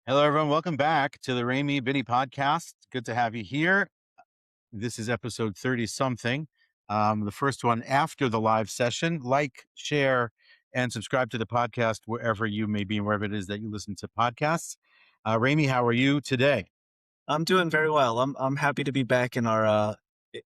Hello, everyone. Welcome back to the Raimy Bini Podcast. Good to have you here. This is episode 30 something, the first one after the live session. Like, share, and subscribe to the podcast wherever you may be, wherever it is that you listen to podcasts. Raimy, how are you today? I'm doing very well. I'm happy to be back in our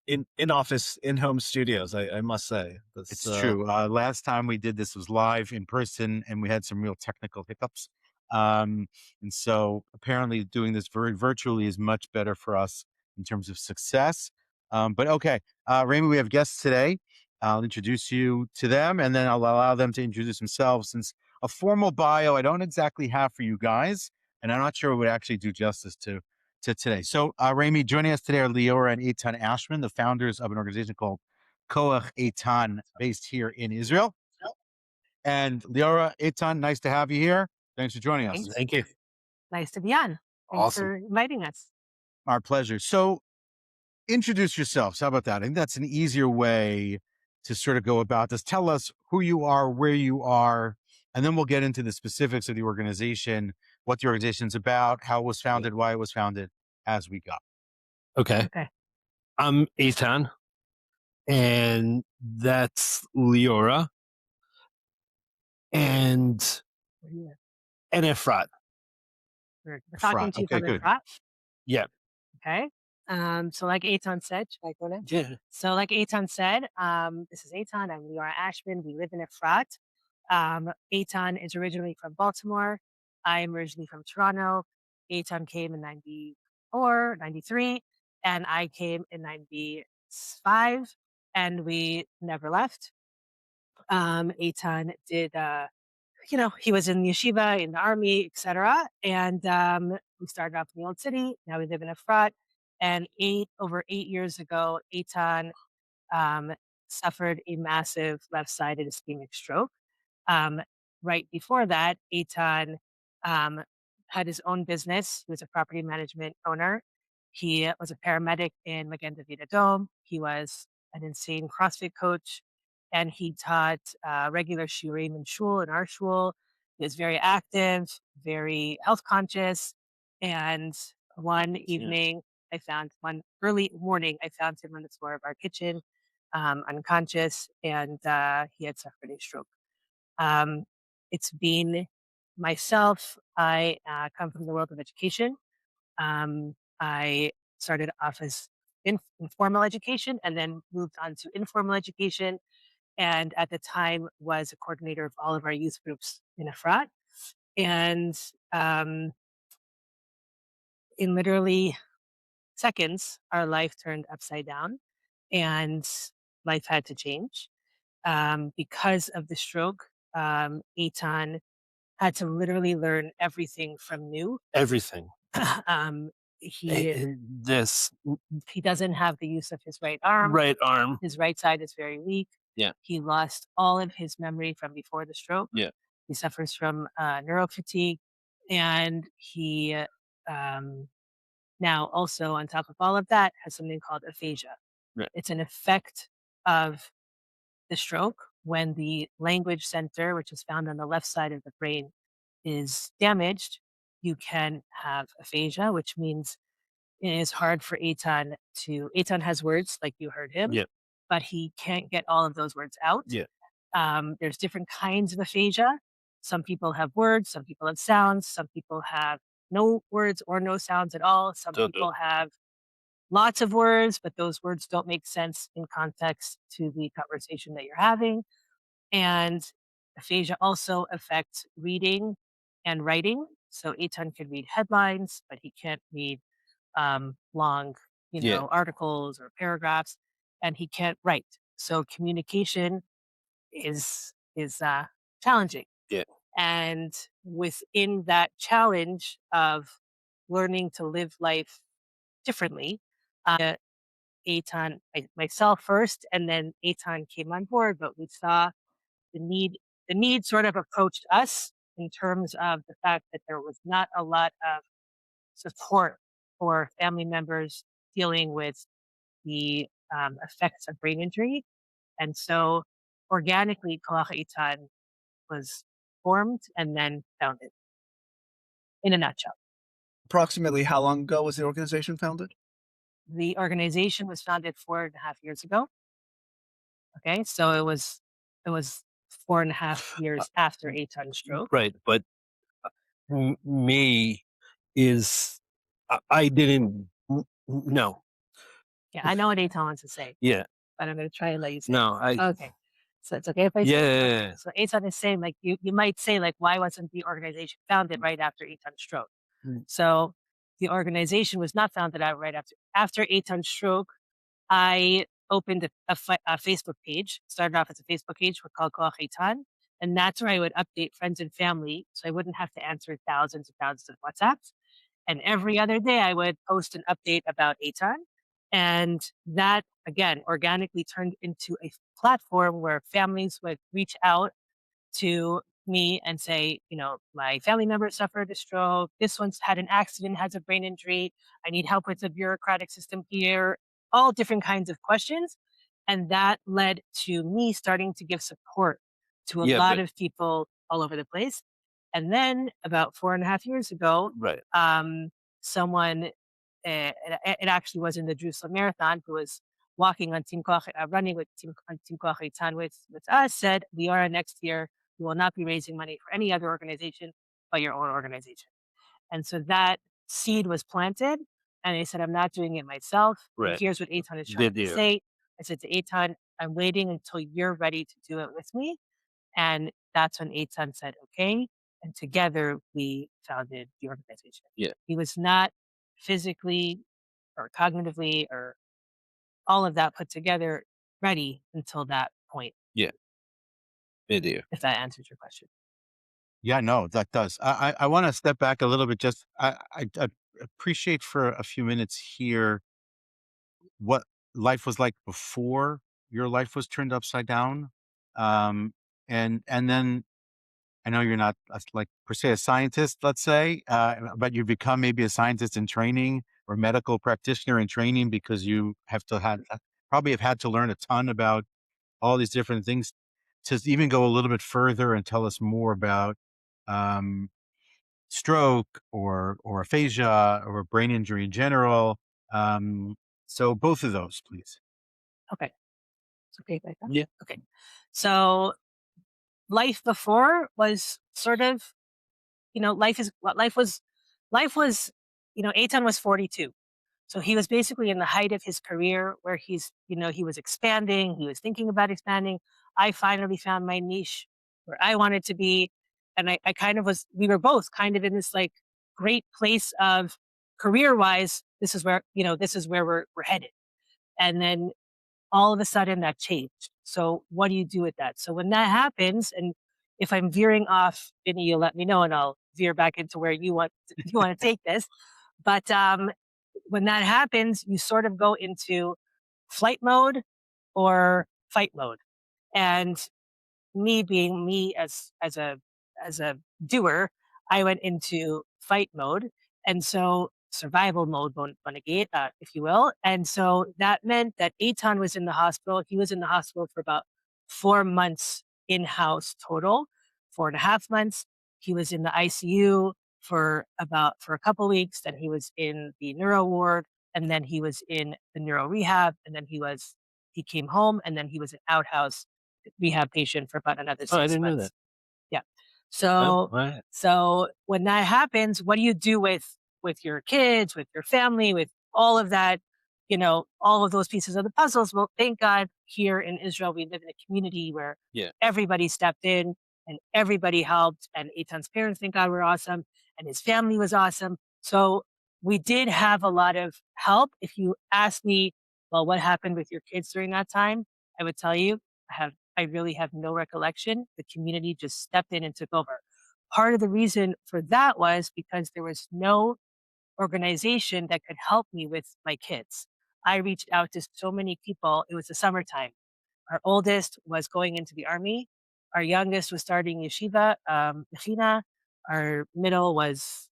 in office in home studios. I must say It's true. Last time we did this was live in person, and we had some real technical hiccups. And so apparently doing this virtually is much better for us in terms of success. But okay, Raymond, we have guests today. I'll introduce you to them, and then I'll allow them to introduce themselves, since a formal bio I don't exactly have for you guys, and I'm not sure it would actually do justice to today. So, Raimy, joining us today are Leora and Eitan Ashman, the founders of an organization called Koach Eitan, based here in Israel. And Leora, Eitan, nice to have you here. Thanks for joining us. Thank you. Nice to be on. Thanks Awesome. for inviting us. Our pleasure. So introduce yourselves. How about that? I think that's an easier way to sort of go about this. Tell us who you are, where you are, and then we'll get into the specifics of the organization, what the organization's about, how it was founded, why it was founded, as we go. Okay. I'm Eitan, and that's Leora, and Efrat. We're talking to you Okay, from good. Efrat. Yeah. Okay. So like Eitan said, should I go now? Yeah. So like Eitan said, this is Eitan. I'm Leora Ashman. We live in Efrat. Eitan is originally from Baltimore. I'm originally from Toronto. Eitan came in 94, 93, and I came in 95, and we never left. Eitan did, he was in yeshiva, in the army, etc. And we started off in the old city. Now we live in Efrat. And over 8 years ago, Eitan suffered a massive left-sided ischemic stroke. Right before that, Eitan had his own business. He was a property management owner. He was a paramedic in Magen David Adom. He was an insane CrossFit coach, and he taught regular shiurim in shul, in our shul. He was very active, very health conscious. And one evening, one early morning, I found him on the floor of our kitchen, unconscious, and he had suffered a stroke. It's been myself. I come from the world of education. I started off as informal education and then moved on to informal education. And at the time was a coordinator of all of our youth groups in Efrat. And in literally seconds, our life turned upside down and life had to change. Because of the stroke, Eitan had to literally learn everything from new. Everything. He This he doesn't have the use of his right arm. right arm. His right side is very weak. Yeah. He lost all of his memory from before the stroke. Yeah. He suffers from neurofatigue, and he now also on top of all of that has something called aphasia. Right. It's an effect of the stroke when the language center, which is found on the left side of the brain, is damaged. You can have aphasia, which means it is hard for Eitan has words like you heard him, Yeah. but he can't get all of those words out. Yeah. There's different kinds of aphasia. Some people have words, some people have sounds, some people have no words or no sounds at all. Some people have lots of words, but those words don't make sense in context to the conversation that you're having. And aphasia also affects reading and writing. So Eitan can read headlines, but he can't read long, articles or paragraphs, and he can't write. So communication is challenging. Yeah. And within that challenge of learning to live life differently, Eitan, myself first, and then Eitan came on board, but we saw the need. The need sort of approached us in terms of the fact that there was not a lot of support for family members dealing with the effects of brain injury. And so organically, Koach Eitan was formed and then founded in a nutshell. Approximately how long ago was the organization founded? The organization was founded 4.5 years ago. Okay, so it was 4.5 years after Eitan's stroke. Right, but me is I didn't no. Yeah, I know what Eitan wants to say, Yeah. but I'm going to try and let you say it. No, Okay. So it's okay if I say it? Okay. yeah. So Eitan is saying, like, you might say, like, why wasn't the organization founded right after Eitan's stroke? Mm. So the organization was not founded out right after Eitan's stroke. I opened a Facebook page, started off as a Facebook page called Koach Eitan, and that's where I would update friends and family, so I wouldn't have to answer thousands and thousands of WhatsApps. And every other day, I would post an update about Eitan, and that again organically turned into a platform where families would reach out to me and say, my family member suffered a stroke. This one's had an accident, has a brain injury. I need help with the bureaucratic system here. All different kinds of questions. And that led to me starting to give support to a Yeah, lot but of people all over the place. And then about 4.5 years ago, right. someone, it actually was in the Jerusalem Marathon, who was walking on running with Team Koach Eitan with us, said, Leora, next year, you will not be raising money for any other organization but your own organization. And so that seed was planted. And I said, I'm not doing it myself. And Right. here's what Eitan is trying Did to you? say. I said to Eitan, I'm waiting until you're ready to do it with me. And that's when Eitan said, okay. And together we founded the organization. Yeah. He was not physically or cognitively or all of that put together ready until that point, Yeah. Did you? if that answers your question. Yeah, no, that does. I want to step back a little bit. Just I appreciate for a few minutes here what life was like before your life was turned upside down, and then I know you're not like per se a scientist, let's say, but you become maybe a scientist in training or medical practitioner in training because you have to probably have had to learn a ton about all these different things to even go a little bit further and tell us more about um, stroke or aphasia or brain injury in general. So both of those, please. Okay. It's okay like that? Yeah. Okay. So life before was sort of, life was, Eitan was 42. So he was basically in the height of his career where he was expanding, he was thinking about expanding. I finally found my niche where I wanted to be. And I kind of we were both kind of in this like great place of career wise. This is where we're headed. And then all of a sudden that changed. So what do you do with that? So when that happens, and if I'm veering off, Vinny, you'll let me know and I'll veer back into where you want to take this. But when that happens, you sort of go into flight mode or fight mode. And me being me as a doer, I went into fight mode, and so survival mode, if you will. And so that meant that Eitan was in the hospital. He was in the hospital for about 4 months in house total, 4.5 months. He was in the ICU for a couple weeks. Then he was in the neuro ward, and then he was in the neuro rehab, and then he came home, and then he was an outhouse rehab patient for about another 6 Oh, I months. didn't know that. Yeah. Oh, So wow. so when that happens, what do you do with your kids, with your family, with all of that, all of those pieces of the puzzles? Well, thank God here in Israel we live in a community where Yeah. everybody stepped in and everybody helped. And Eitan's parents, thank God, were awesome, and his family was awesome. So we did have a lot of help. If you ask me, well, what happened with your kids during that time? I would tell you, I really have no recollection. The community just stepped in and took over. Part of the reason for that was because there was no organization that could help me with my kids. I reached out to so many people. It was the summertime. Our oldest was going into the army. Our youngest was starting yeshiva, mechina. Our middle was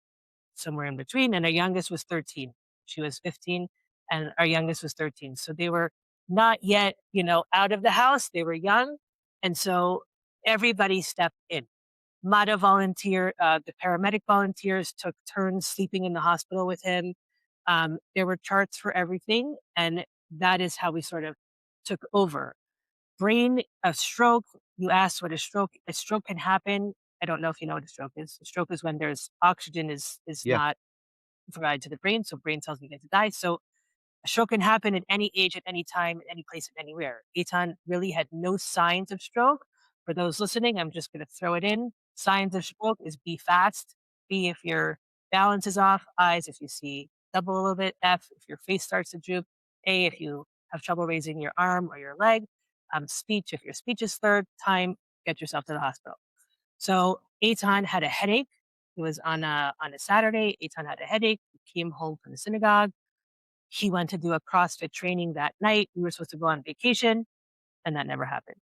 somewhere in between, and our youngest was 13. She was 15, and our youngest was 13. So they were not yet, out of the house. They were young, and so everybody stepped in. The paramedic volunteers took turns sleeping in the hospital with him. There were charts for everything, and that is how we sort of took over. A stroke, you asked what a stroke can happen. I don't know if you know what a stroke is. A stroke is when there's oxygen is Yeah. not provided to the brain, so brain cells begin to die. So a stroke can happen at any age, at any time, at any place, and anywhere. Eitan really had no signs of stroke. For those listening, I'm just going to throw it in. Signs of stroke is B, fast. B, if your balance is off. Eyes, if you see double a little bit. F, if your face starts to droop. A, if you have trouble raising your arm or your leg. Speech, if your speech is slurred. Time, get yourself to the hospital. So Eitan had a headache. It was on a Saturday. Eitan had a headache. He came home from the synagogue. He went to do a CrossFit training that night. We were supposed to go on vacation, and that never happened.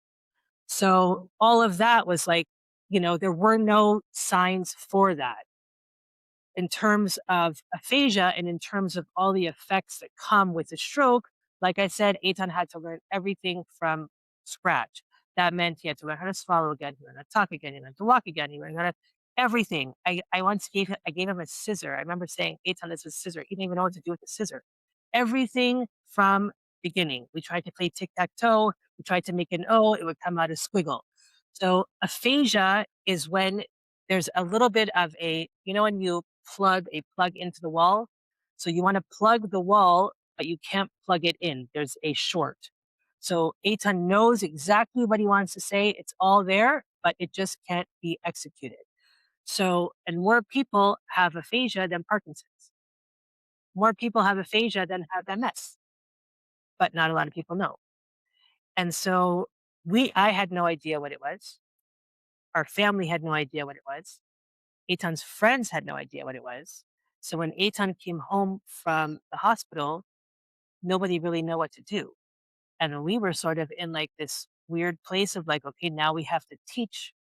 So all of that was like, there were no signs for that in terms of aphasia and in terms of all the effects that come with a stroke. Like I said, Eitan had to learn everything from scratch. That meant he had to learn how to swallow again, he learned how to talk again, he learned to walk again, he learned how to everything. I once gave him a scissor. I remember saying, Eitan, this is a scissor. He didn't even know what to do with the scissor. Everything from beginning. We tried to play tic-tac-toe. We tried to make an O. It would come out a squiggle. So aphasia is when there's a little bit of when you plug a plug into the wall. So you want to plug the wall, but you can't plug it in. There's a short. So Eitan knows exactly what he wants to say. It's all there, but it just can't be executed. So, and more people have aphasia than Parkinson's. More people have aphasia than have MS, but not a lot of people know. And so I had no idea what it was. Our family had no idea what it was. Eitan's friends had no idea what it was. So when Eitan came home from the hospital, nobody really knew what to do. And we were sort of in like this weird place of like, okay, now we have to teach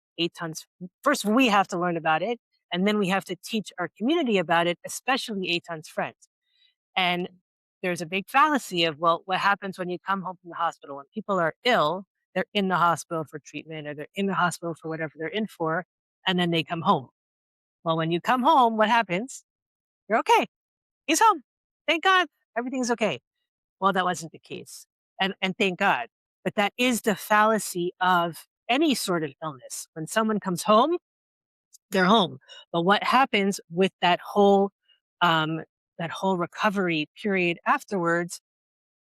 first we have to learn about it, and then we have to teach our community about it, especially Eitan's friends. And there's a big fallacy of, well, what happens when you come home from the hospital? When people are ill, they're in the hospital for treatment or they're in the hospital for whatever they're in for, and then they come home. Well, when you come home, what happens? You're okay. He's home. Thank God. Everything's okay. Well, that wasn't the case. And thank God. But that is the fallacy of any sort of illness. When someone comes home, they're home. But what happens with that whole recovery period afterwards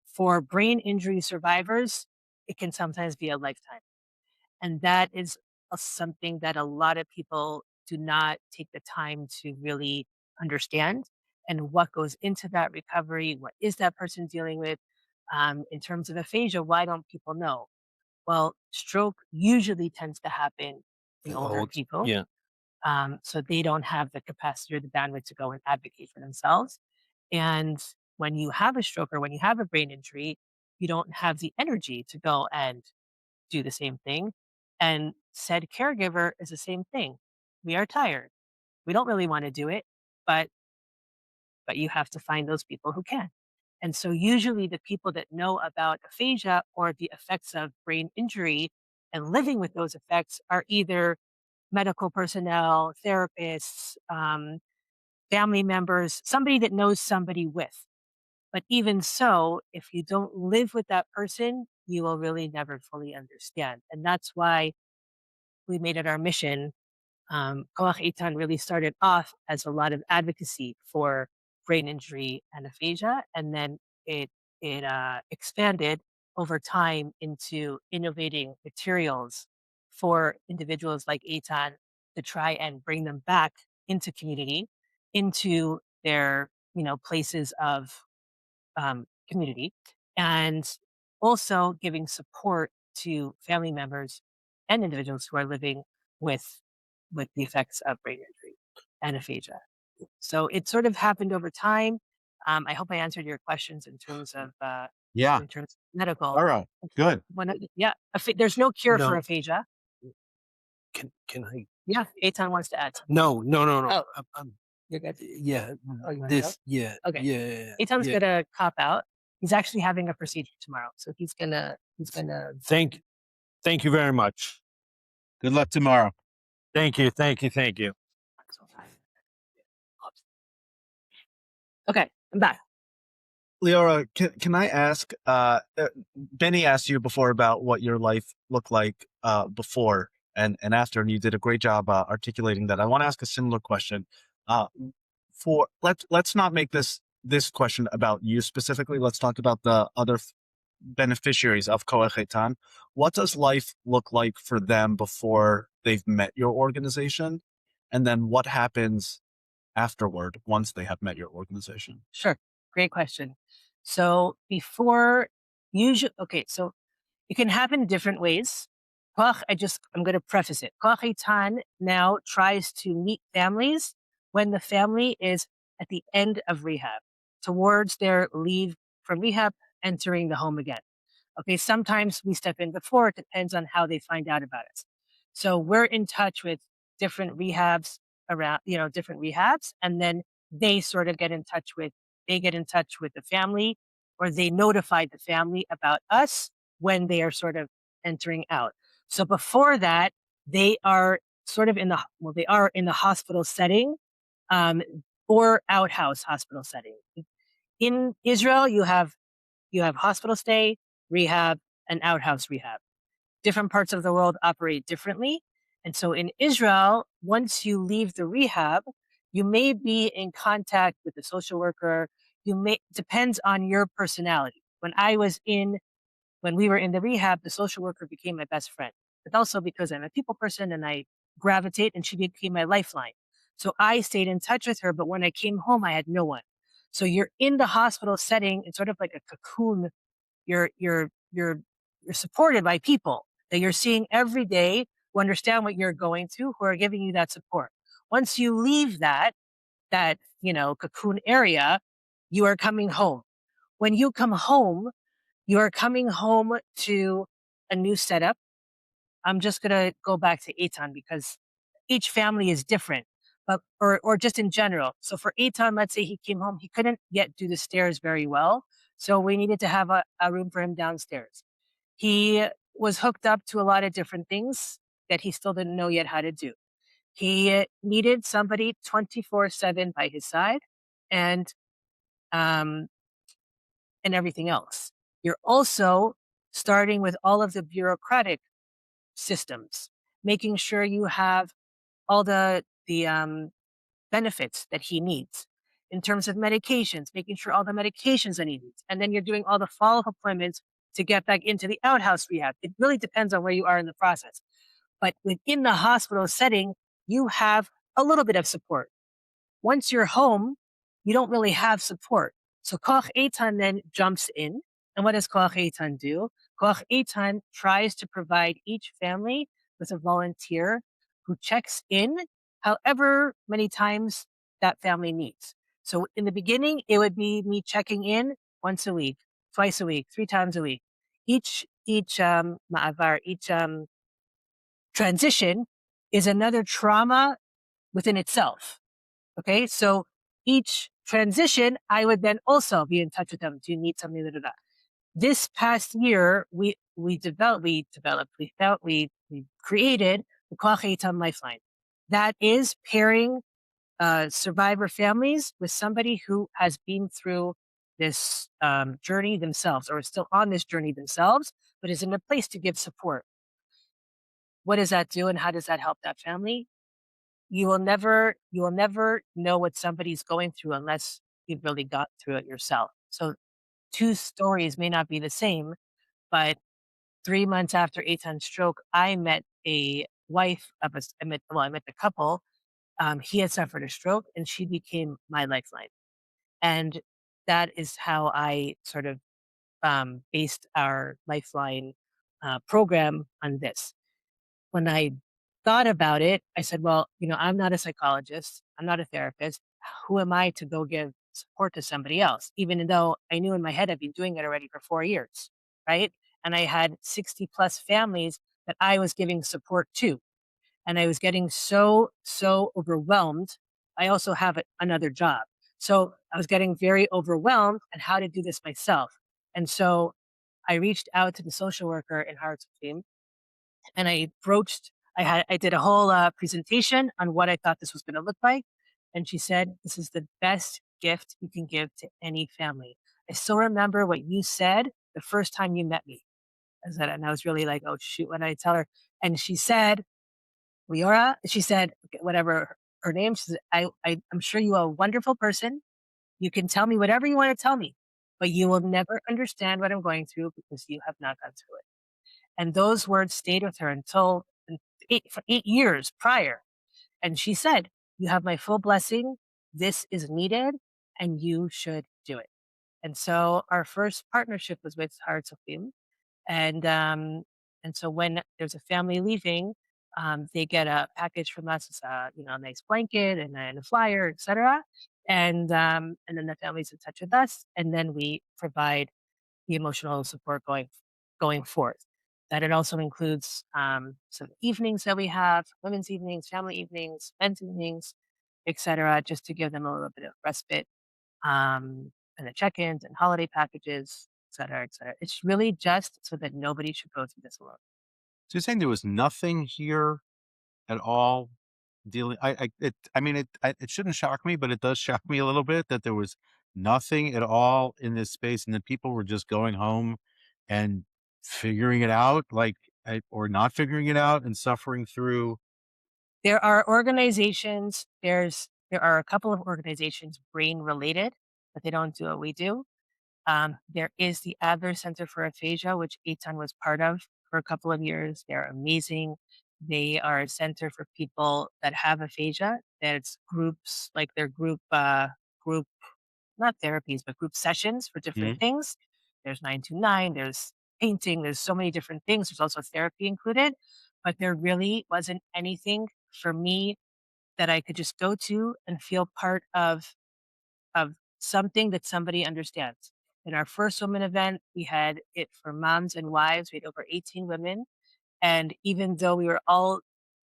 for brain injury survivors, it can sometimes be a lifetime. And that is something that a lot of people do not take the time to really understand, and what goes into that recovery. What is that person dealing with? In terms of aphasia, why don't people know? Well, stroke usually tends to happen in older people. Yeah. So they don't have the capacity or the bandwidth to go and advocate for themselves. And when you have a stroke or when you have a brain injury, you don't have the energy to go and do the same thing. And said caregiver is the same thing. We are tired. We don't really want to do it, but you have to find those people who can. And so usually the people that know about aphasia or the effects of brain injury and living with those effects are either medical personnel, therapists, family members, somebody that knows somebody with. But even so, if you don't live with that person, you will really never fully understand. And that's why we made it our mission. Koach Eitan really started off as a lot of advocacy for brain injury and aphasia, and then it expanded over time into innovating materials for individuals like Eitan to try and bring them back into community, into their places of community, and also giving support to family members and individuals who are living with the effects of brain injury and aphasia. So it sort of happened over time. I hope I answered your questions in terms of Yeah. medical. All right. Good. There's no cure for No. aphasia. Can I? Yeah, Eitan wants to add something. No. Oh. I'm You're good. yeah. Oh, you want to go? Yeah. Okay. Yeah. Eitan's yeah. gonna cop out. He's actually having a procedure tomorrow, so he's gonna. Thank you very much. Good luck tomorrow. Thank you. Thank you. Thank you. Okay, I'm back. Leora, can I ask, Benny asked you before about what your life looked like before and after, and you did a great job articulating that. I want to ask a similar question. Let's not make this question about you specifically. Let's talk about the other beneficiaries of Koach Eitan. What does life look like for them before they've met your organization? And then what happens afterward once they have met your organization? Sure. Great question. So before so it can happen different ways. I'm going to preface it. Koach Eitan now tries to meet families when the family is at the end of rehab, towards their leave from rehab, entering the home again. Okay, sometimes we step in before. It depends on how they find out about us. So we're in touch with different rehabs around, different rehabs, and then they sort of they get in touch with the family, or they notify the family about us when they are sort of entering out. So before that, they are sort of they are in the hospital setting, um, or outhouse hospital setting. In Israel, you have hospital stay, rehab, and outhouse rehab. Different parts of the world operate differently. And so in Israel, once you leave the rehab, you may be in contact with the social worker. Depends on your personality. When we were in the rehab, the social worker became my best friend, but also because I'm a people person and I gravitate, and she became my lifeline. So I stayed in touch with her, but when I came home, I had no one. So you're in the hospital setting. It's sort of like a cocoon. You're supported by people that you're seeing every day, who understand what you're going through, who are giving you that support. Once you leave that cocoon area, you are coming home. When you come home, you are coming home to a new setup. I'm just gonna go back to Eitan because each family is different, but or just in general. So for Eitan, let's say he came home, he couldn't yet do the stairs very well, so we needed to have a room for him downstairs. He was hooked up to a lot of different things that he still didn't know yet how to do. He needed somebody 24/7 by his side, and um, and everything else. You're also starting with all of the bureaucratic systems, making sure you have all the benefits that he needs in terms of medications, making sure all the medications that he needs, and then you're doing all the follow-up appointments to get back into the outhouse rehab. It really depends on where you are in the process. But within the hospital setting, you have a little bit of support. Once you're home, you don't really have support. So Koach Eitan then jumps in. And what does Koach Eitan do? Koach Eitan tries to provide each family with a volunteer who checks in however many times that family needs. So in the beginning, it would be me checking in once a week, twice a week, 3 times a week. Each transition is another trauma within itself. Okay, so each transition, I would then also be in touch with them. Do you need something? Da, da, da. This past year, we created the Koach Eitan Lifeline. That is pairing survivor families with somebody who has been through this journey themselves, or is still on this journey themselves, but is in a place to give support. What does that do, and how does that help that family? You will never know what somebody's going through unless you've really got through it yourself. So 2 stories may not be the same, but 3 months after Eitan's stroke, I met a wife of I met the couple. He had suffered a stroke, and she became my lifeline. And that is how I sort of based our lifeline program on this. When I thought about it, I said, well, I'm not a psychologist. I'm not a therapist. Who am I to go give support to somebody else? Even though I knew in my head I'd been doing it already for 4 years, right? And I had 60 plus families that I was giving support to. And I was getting so overwhelmed. I also have another job. So I was getting very overwhelmed on how to do this myself. And so I reached out to the social worker in Hartz team, and I I did a whole presentation on what I thought this was going to look like. And she said, this is the best gift you can give to any family. I still remember what you said the first time you met me. I said, and I was really like, oh shoot, when I tell her. And she said, Leora, she said, whatever her name, she said, I'm sure you are a wonderful person. You can tell me whatever you want to tell me, but you will never understand what I'm going through because you have not gone through it. And those words stayed with her until for 8 years prior. And she said, you have my full blessing. This is needed and you should do it. And so our first partnership was with Hearts of Film. And so when there's a family leaving, they get a package from us. It's a nice blanket and a flyer, etc. And then the family's in touch with us, and then we provide the emotional support going forth. That it also includes some evenings that we have, women's evenings, family evenings, men's evenings, etc., just to give them a little bit of respite, and the check-ins and holiday packages, etc., etc. It's really just so that nobody should go through this alone. So you're saying there was nothing here at all dealing I mean, it shouldn't shock me, but it does shock me a little bit that there was nothing at all in this space, and that people were just going home and figuring it out, like, or not figuring it out and suffering through. There are organizations. There are a couple of organizations brain related, but they don't do what we do. There is the Adler Center for Aphasia, which Eitan was part of for a couple of years. They're amazing. They are a center for people that have aphasia. That's groups, like their group, not therapies, but group sessions for different Mhm. things. There's 929, there's painting, there's so many different things. There's also therapy included, but there really wasn't anything for me that I could just go to and feel part of something that somebody understands. In our first women event, we had it for moms and wives. We had over 18 women. And even though we were all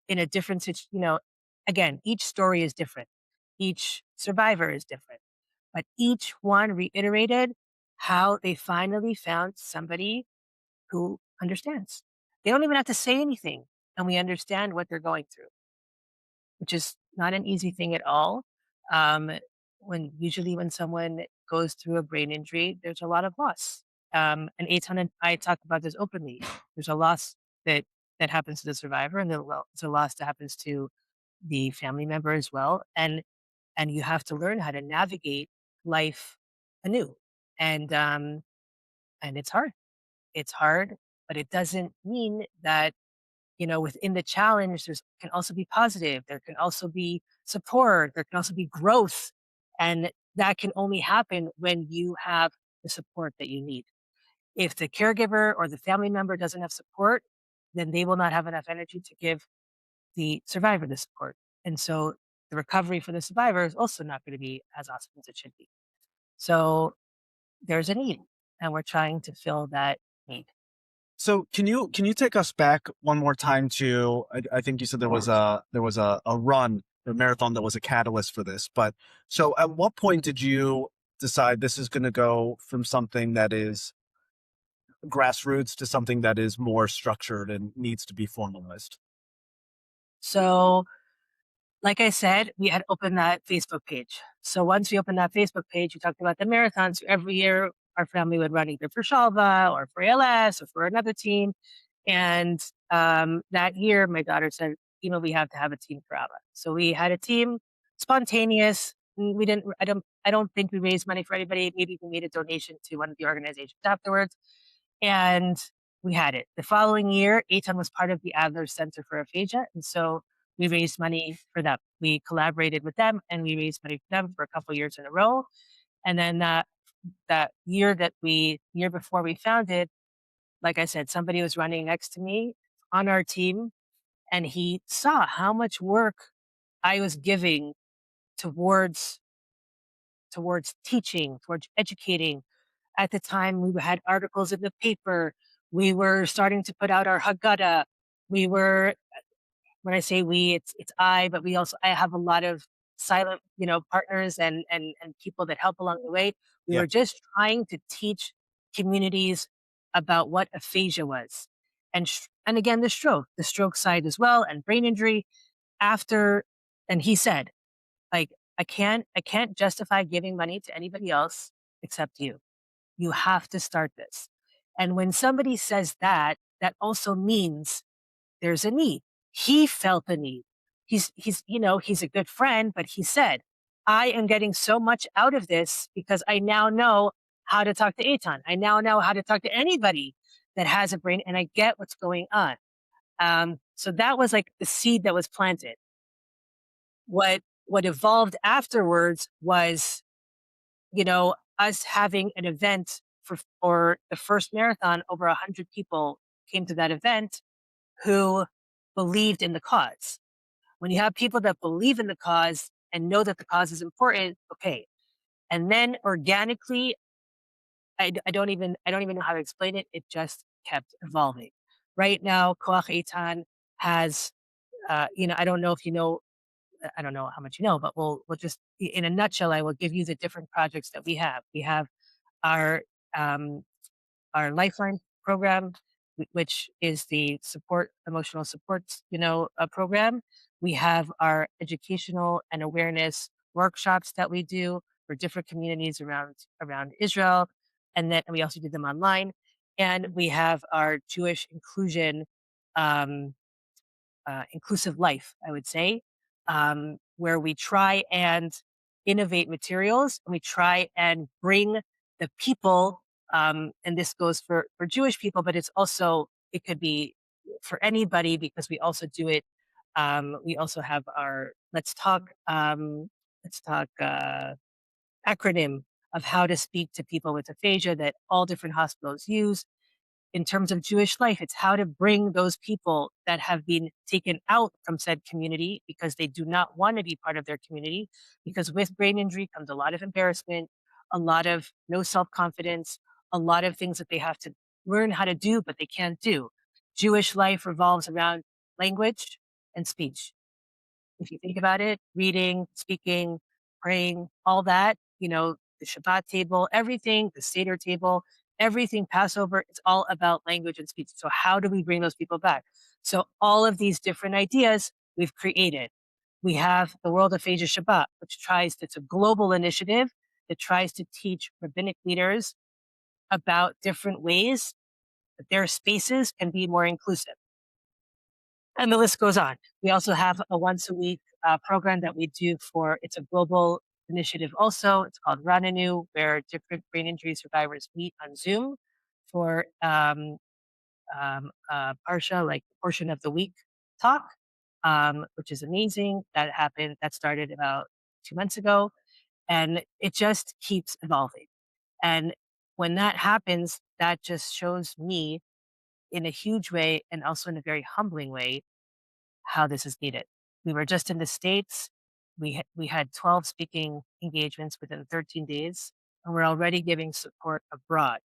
in a different situation, again, each story is different. Each survivor is different. But each one reiterated how they finally found somebody who understands. They don't even have to say anything, and we understand what they're going through, which is not an easy thing at all. Um, when someone goes through a brain injury, there's a lot of loss. And Eitan and I talk about this openly. There's a loss that happens to the survivor, and there's a loss that happens to the family member as well. And you have to learn how to navigate life anew. And it's hard. It's hard, but it doesn't mean that within the challenge, there's can also be positive. There can also be support. There can also be growth. And that can only happen when you have the support that you need. If the caregiver or the family member doesn't have support, then they will not have enough energy to give the survivor the support. And so the recovery for the survivor is also not going to be as awesome as it should be. So there's a need, and we're trying to fill that need. So can you take us back one more time to I think you said there was a run, a marathon that was a catalyst for this. But so at what point did you decide this is going to go from something that is grassroots to something that is more structured and needs to be formalized? So, like I said, we had opened that Facebook page. So once we opened that Facebook page, we talked about the marathons. Every year, our family would run either for Shalva or for ALS or for another team. And that year, my daughter said, we have to have a team for ABBA. So we had a team, spontaneous. We didn't. I don't think we raised money for anybody. Maybe we made a donation to one of the organizations afterwards, and we had it. The following year, Eitan was part of the Adler Center for Aphasia, and so we raised money for them. We collaborated with them, and we raised money for them for a couple years in a row. And then that year before we founded, like I said, somebody was running next to me on our team, and he saw how much work I was giving towards teaching, towards educating. At the time, we had articles in the paper. We were starting to put out our Haggadah. We were, when I say we, it's I, but I have a lot of silent, partners and people that help along the way. We Yeah. were just trying to teach communities about what aphasia was. and again, the stroke side as well, and brain injury after. And he said, like, I can't justify giving money to anybody else except you. You have to start this. And when somebody says that, that also means there's a need. He felt the need. He's a good friend, but he said, I am getting so much out of this because I now know how to talk to Eitan. I now know how to talk to anybody that has a brain, and I get what's going on. So that was like the seed that was planted. What evolved afterwards was, us having an event for the first marathon. Over 100 people came to that event who believed in the cause. When you have people that believe in the cause and know that the cause is important, okay. And then organically, I don't even know how to explain it. It just kept evolving. Right now, Koach Eitan has, I don't know if you know, I don't know how much you know, but we'll just in a nutshell, I will give you the different projects that we have. We have our um, our Lifeline program, which is the emotional support, program. We have our educational and awareness workshops that we do for different communities around Israel, and then we also do them online. And we have our Jewish um, inclusive life, I would say, where we try and innovate materials, and we try and bring the people, and this goes for Jewish people, but it could be for anybody because we also do it. We also have our let's talk acronym of how to speak to people with aphasia that all different hospitals use. In terms of Jewish life, it's how to bring those people that have been taken out from said community because they do not want to be part of their community. Because with brain injury comes a lot of embarrassment, a lot of no self confidence, a lot of things that they have to learn how to do, but they can't do. Jewish life revolves around language and speech. If you think about it, reading, speaking, praying, all that, the Shabbat table, everything, the Seder table, everything, Passover, it's all about language and speech. So how do we bring those people back? So all of these different ideas we've created. We have the World of Asia Shabbat, it's a global initiative that tries to teach rabbinic leaders about different ways that their spaces can be more inclusive. And the list goes on. We also have a once a week program that we do it's a global initiative also. It's called Rananu, where different brain injury survivors meet on Zoom for Parsha, like portion of the week talk, which is amazing. That started about 2 months ago, and it just keeps evolving. And when that happens, that just shows me in a huge way and also in a very humbling way how this is needed. We were just in the States. We had 12 speaking engagements within 13 days, and we're already giving support abroad.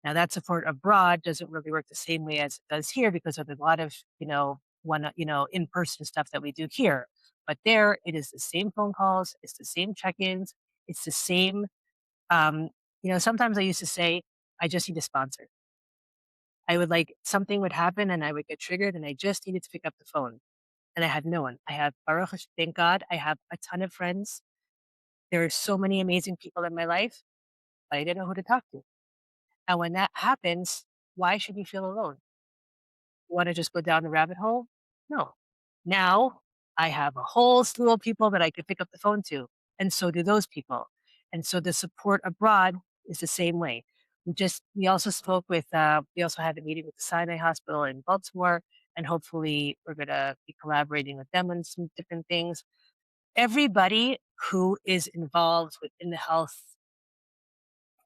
Now, that support abroad doesn't really work the same way as it does here because of a lot of, in-person stuff that we do here. But there, it is the same phone calls, it's the same check-ins, it's the same. Um, sometimes I used to say, I just need a sponsor. Something would happen and I would get triggered and I just needed to pick up the phone. And I had no one. I have, Baruch Hashem, thank God, I have a ton of friends. There are so many amazing people in my life, but I didn't know who to talk to. And when that happens, why should you feel alone? You want to just go down the rabbit hole? No. Now I have a whole slew of people that I could pick up the phone to, and so do those people. And so the support abroad is the same way. We also we also had a meeting with the Sinai Hospital in Baltimore, and hopefully we're going to be collaborating with them on some different things. Everybody who is involved within the health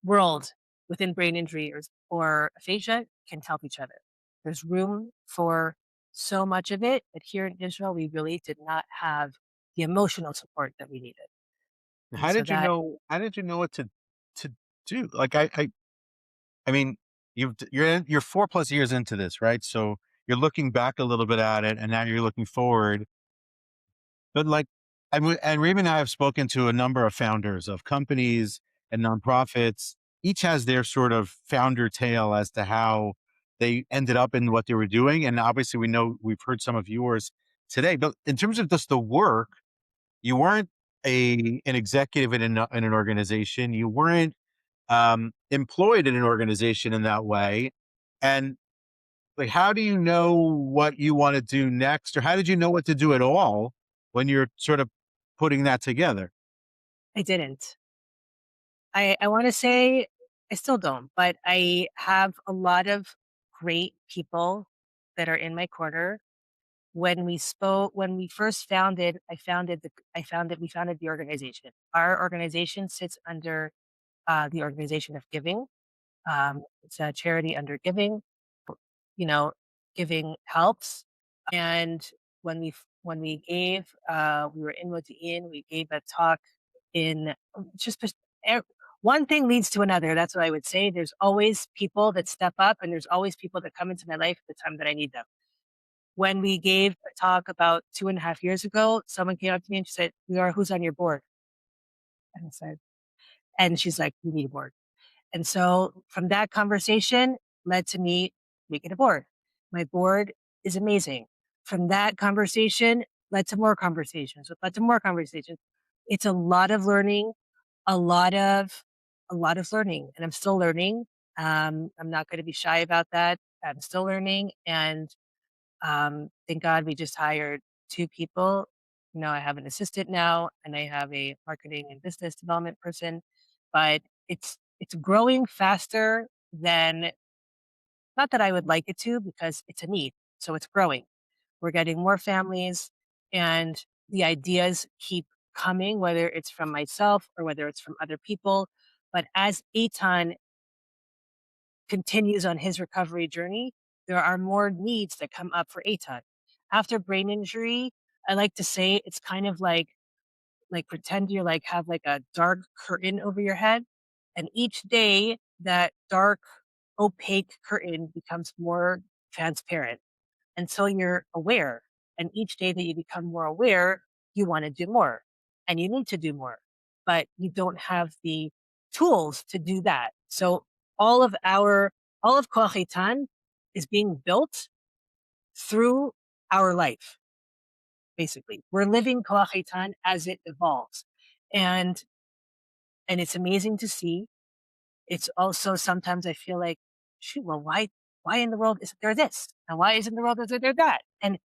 world, within brain injury or aphasia, can help each other. There's room for so much of it, but here in Israel, we really did not have the emotional support that we needed. And How so did you that know? How did you know what to do? Like I mean, you're 4+ years into this, right? So you're looking back a little bit at it, and now you're looking forward. But like, and Raimy and I have spoken to a number of founders of companies and nonprofits. Each has their sort of founder tale as to how they ended up in what they were doing. And obviously we've heard some of yours today, but in terms of just the work, you weren't an executive in an organization. You weren't employed in an organization in that way. And like, how do you know what you want to do next, or how did you know what to do at all when you're sort of putting that together? I didn't. I want to say I still don't, but I have a lot of great people that are in my corner. When we first founded, we founded the organization. Our organization sits under the Organization of Giving. It's a charity under giving. You know, giving helps. And when we gave, we were in Modi'in. We gave a talk in just one thing leads to another. That's what I would say. There's always people that step up, and there's always people that come into my life at the time that I need them. When we gave a talk about 2.5 years ago, someone came up to me and she said, "Leora, who's on your board?" And I said, and she's like, "We need a board." And so from that conversation led to me making a board. My board is amazing. From that conversation led to more conversations, led to more conversations. It's a lot of learning, a lot of learning, and I'm still learning. I'm not going to be shy about that. I'm still learning, and thank God we just hired 2 people. I have an assistant now, and I have a marketing and business development person, but it's growing faster than, not that I would like it to, because it's a need. So it's growing. We're getting more families, and the ideas keep coming, whether it's from myself or whether it's from other people. But as Eitan continues on his recovery journey, there are more needs that come up for Eitan. After brain injury, I like to say it's kind of like pretend you have like a dark curtain over your head, and each day that dark opaque curtain becomes more transparent until you're aware. And each day that you become more aware, you want to do more, and you need to do more, but you don't have the tools to do that. So all of Koach Eitan is being built through our life. Basically, we're living Koach Eitan as it evolves, and it's amazing to see. It's also sometimes I feel like, shoot, well, why in the world isn't there this, and why isn't the world isn't there that? And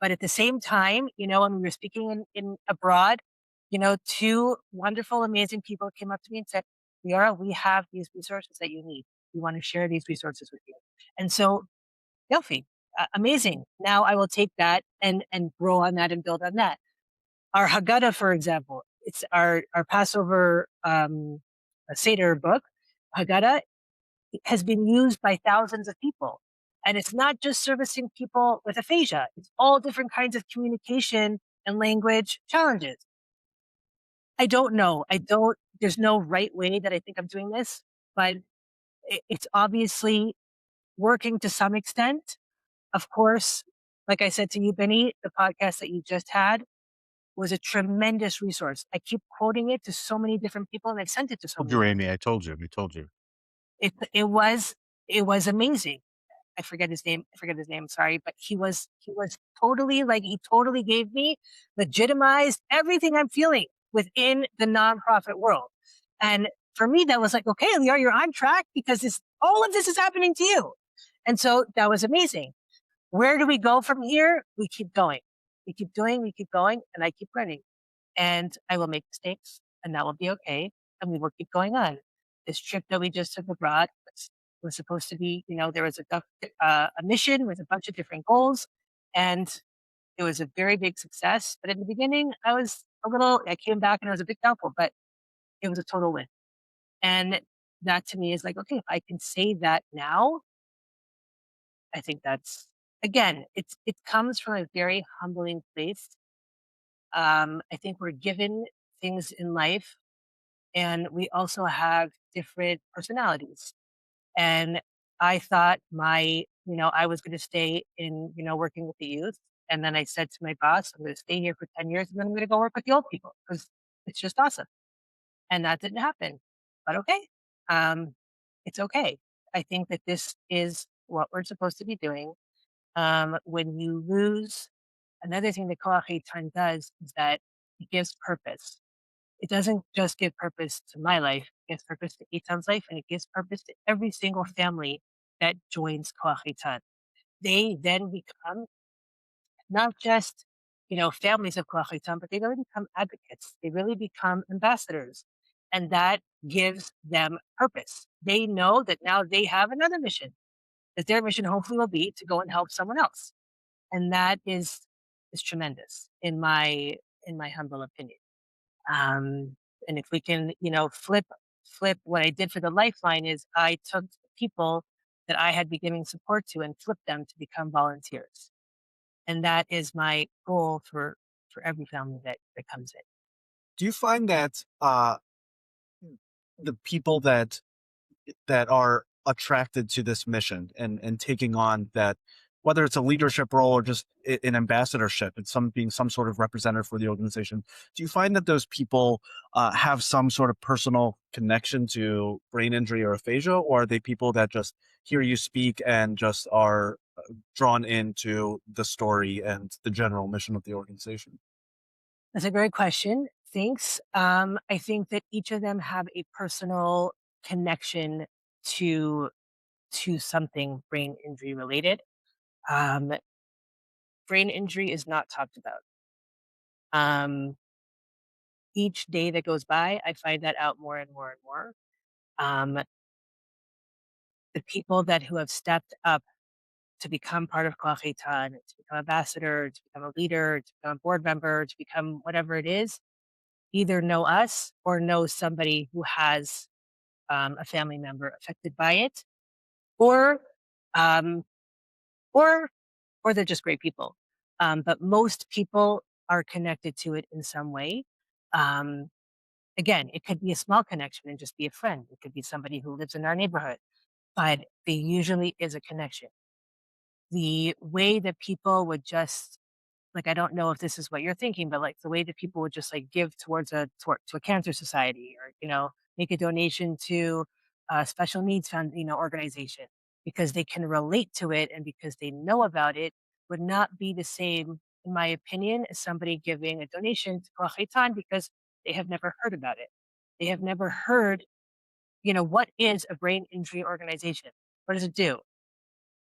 but at the same time, when we were speaking in abroad, 2 wonderful, amazing people came up to me and said, "Leora, we have these resources that you need. We want to share these resources with you." And so, Yofi, amazing. Now I will take that and grow on that and build on that. Our Haggadah, for example, it's our Passover Seder book. Haggadah has been used by thousands of people. And it's not just servicing people with aphasia. It's all different kinds of communication and language challenges. I don't know. There's no right way that I think I'm doing this, but it's obviously working to some extent. Of course, like I said to you, Benny, the podcast that you just had was a tremendous resource. I keep quoting it to so many different people, and I've sent it to so Told many you, different Amy. I told you. We told you. people. It was amazing. I forget his name. Sorry, but he was he totally gave me, legitimized everything I'm feeling within the nonprofit world. And for me, that was like, okay, Leora, you're on track because all of this is happening to you. And so that was amazing. Where do we go from here? We keep going. We keep doing, we keep going, and I keep running. And I will make mistakes, and that will be okay. And we will keep going on. This trip that we just took abroad was supposed to be, there was a mission with a bunch of different goals, and it was a very big success. But in the beginning, I came back and I was a bit doubtful, but it was a total win. And that to me is like, okay, if I can say that now, I think that's, again, it comes from a very humbling place. I think we're given things in life, and we also have different personalities. And I thought I was going to stay in, working with the youth. And then I said to my boss, I'm going to stay here for 10 years and then I'm going to go work with the old people because it's just awesome. And that didn't happen. But okay. It's okay. I think that this is what we're supposed to be doing. When you lose, another thing that Koach Eitan does is that it gives purpose. It doesn't just give purpose to my life, it gives purpose to Eitan's life, and it gives purpose to every single family that joins Koach Eitan. They then become not just, families of Koach Eitan, but they really become advocates. They really become ambassadors. And that gives them purpose. They know that now they have another mission, that their mission hopefully will be to go and help someone else. And that is tremendous in my humble opinion. And if we can, flip what I did for the Lifeline is I took people that I had been giving support to and flipped them to become volunteers. And that is my goal for every family that comes in. Do you find that the people that are attracted to this mission and taking on that, whether it's a leadership role or just an ambassadorship, it's being some sort of representative for the organization, do you find that those people have some sort of personal connection to brain injury or aphasia, or are they people that just hear you speak and just are drawn into the story and the general mission of the organization? That's a great question. Thanks. I think that each of them have a personal connection to something brain injury related. Um, Brain injury is not talked about. Each day that goes by, I find that out more and more and more. Um, the people who have stepped up to become part of Koach Eitan, to become ambassador, to become a leader, to become a board member, to become whatever it is, either know us or know somebody who has a family member affected by it, or um, or they're just great people. But most people are connected to it in some way. Um, Again, it could be a small connection and just be a friend. It could be somebody who lives in our neighborhood, but there usually is a connection. The way that people would just like, I don't know if this is what you're thinking, but like the way that people would just like give towards to a cancer society, or make a donation to a special needs fund, organization, because they can relate to it and because they know about it, would not be the same, in my opinion, as somebody giving a donation to Koach Eitan because they have never heard about it. They have never heard, what is a brain injury organization? What does it do?